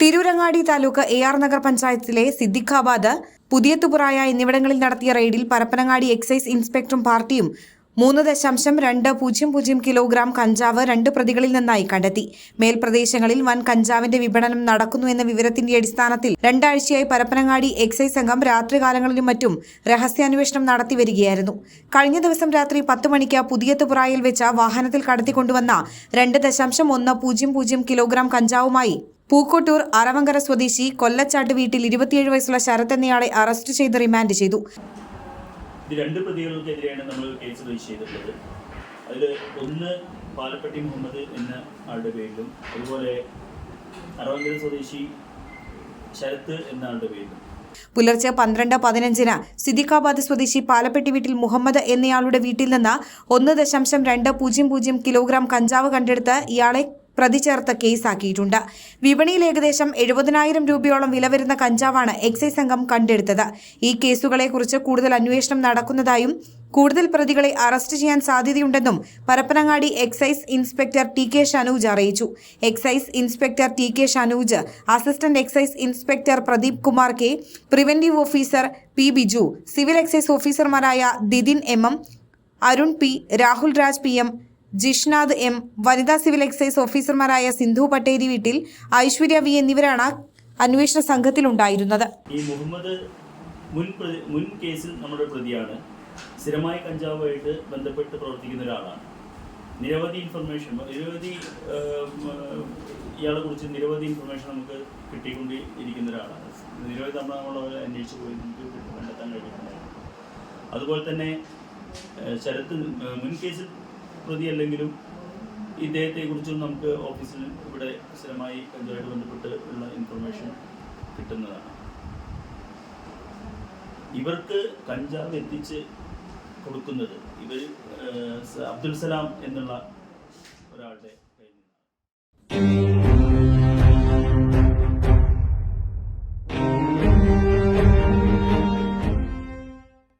Tirurangadi taluk AR Nagar പഞ്ചായത്തിലെ സിദ്ദിഖാബാദ്, പുതിയത്തുപുറായ എന്നിവിടങ്ങളിൽ നടത്തിയ റെയ്ഡിൽ പരപ്പനങ്ങാടി എക്സൈസ് ഇൻസ്പെക്ടറും പാർട്ടിയും 3.000 കിലോഗ്രാം കഞ്ചാവ് 2 പ്രതികളിൽ നിന്നായി കണ്ടെത്തി. മേൽപ്രദേശങ്ങളിൽ വൻ കഞ്ചാവിന്റെ വിപണനം നടക്കുന്നുവെന്ന വിവരത്തിന്റെ അടിസ്ഥാനത്തിൽ 2 ആഴ്ചയായി പരപ്പനങ്ങാടി എക്സൈസ് സംഘം രാത്രികാലങ്ങളിലും മറ്റും രഹസ്യാന്വേഷണം നടത്തിവരികയായിരുന്നു. കഴിഞ്ഞ ദിവസം രാത്രി 10 മണിക്ക് പുതിയത്തുപുറായിൽ വെച്ച വാഹനത്തിൽ കടത്തിക്കൊണ്ടുവന്ന 2.10 കിലോഗ്രാം കഞ്ചാവുമായി പൂക്കോട്ടൂർ അറവങ്കര സ്വദേശി കൊല്ലച്ചാട്ട് വീട്ടിൽ 27 വയസ്സുള്ള ശരത് എന്നയാളെ അറസ്റ്റ് ചെയ്ത് റിമാൻഡ് ചെയ്തു. രണ്ട് പ്രതികൾക്കെതിരെയാണ് നമ്മൾ കേസ് രജിസ്റ്റർ ചെയ്തിട്ടുള്ളത്. അതിൽ ഒന്ന് പാലപ്പെട്ടി മുഹമ്മദ് എന്ന ആളുടെ പേരിലും അതുപോലെ അറവങ്കര സ്വദേശി ശരത്ത് എന്ന ആളുടെ പേരിലും. പുലർച്ചെ 12:15 സിദ്ദിഖാബാദ് സ്വദേശി പാലപ്പെട്ടി വീട്ടിൽ മുഹമ്മദ് എന്നയാളുടെ വീട്ടിൽ നിന്ന് 1.200 കിലോഗ്രാം കഞ്ചാവ് കണ്ടെടുത്ത് ഇയാളെ പ്രതി ചേർത്ത് കേസാക്കിയിട്ടുണ്ട്. വിപണിയിൽ ഏകദേശം 70,000 രൂപയോളം വില വരുന്ന കഞ്ചാവാണ് എക്സൈസ് സംഘം കണ്ടെടുത്തത്. ഈ കേസുകളെക്കുറിച്ച് കൂടുതൽ അന്വേഷണം നടക്കുന്നതായും കൂടുതൽ പ്രതികളെ അറസ്റ്റ് ചെയ്യാൻ സാധ്യതയുണ്ടെന്നും Parappanangadi excise inspector TK Shanuj അറിയിച്ചു. Excise inspector TK Shanuj, assistant excise inspector Pradeep Kumar K, preventive officer P Biju, civil excise ഓഫീസർമാരായ Didin MM, Arun P, Rahul Raj PM, Jishnath M, വനിതാ സിവിൽ എക്സൈസ് ഓഫീസർമാരായ സിന്ധു പട്ടേരി വീട്ടിൽ, ഐശ്വര്യ V എന്നിവരാണ് അന്വേഷണ സംഘത്തിലുണ്ടായിരുന്നത്. ഈ മുഹമ്മദ് മുൻ കേസിൽ നമ്മുടെ പ്രതിയാണ്. സ്ഥിരമായി കഞ്ചാവുമായിട്ട് ബന്ധപ്പെട്ട് പ്രവർത്തിക്കുന്ന ഒരാളാണ്. നിരവധി ഇയാളെ കുറിച്ച് നിരവധി ഇൻഫർമേഷൻ നമുക്ക് കിട്ടിക്കൊണ്ടിരിക്കുന്ന ഒരാളാണ്. നിരവധി നമ്മൾ അന്വേഷിച്ച് പോയി നമുക്ക് കണ്ടെത്താൻ കഴിഞ്ഞിട്ടുണ്ടായിരുന്നു. അതുപോലെ തന്നെ ശരത്ത് മുൻ കേസിൽ പ്രതിയല്ലെങ്കിലും ഇദ്ദേഹത്തെക്കുറിച്ചും നമുക്ക് ഓഫീസിൽ ഇവിടെ സ്ഥിരമായി കഞ്ചാവുമായിട്ട് ബന്ധപ്പെട്ട് ഉള്ള ഇൻഫർമേഷൻ കിട്ടുന്നതാണ്. ഇവർക്ക് കഞ്ചാവ് എത്തിച്ച് കൊടുക്കുന്നത് ഇവർ അബ്ദുൽ സലാം എന്നുള്ള ഒരാളുടെ കയ്യിൽ നിന്നാണ്.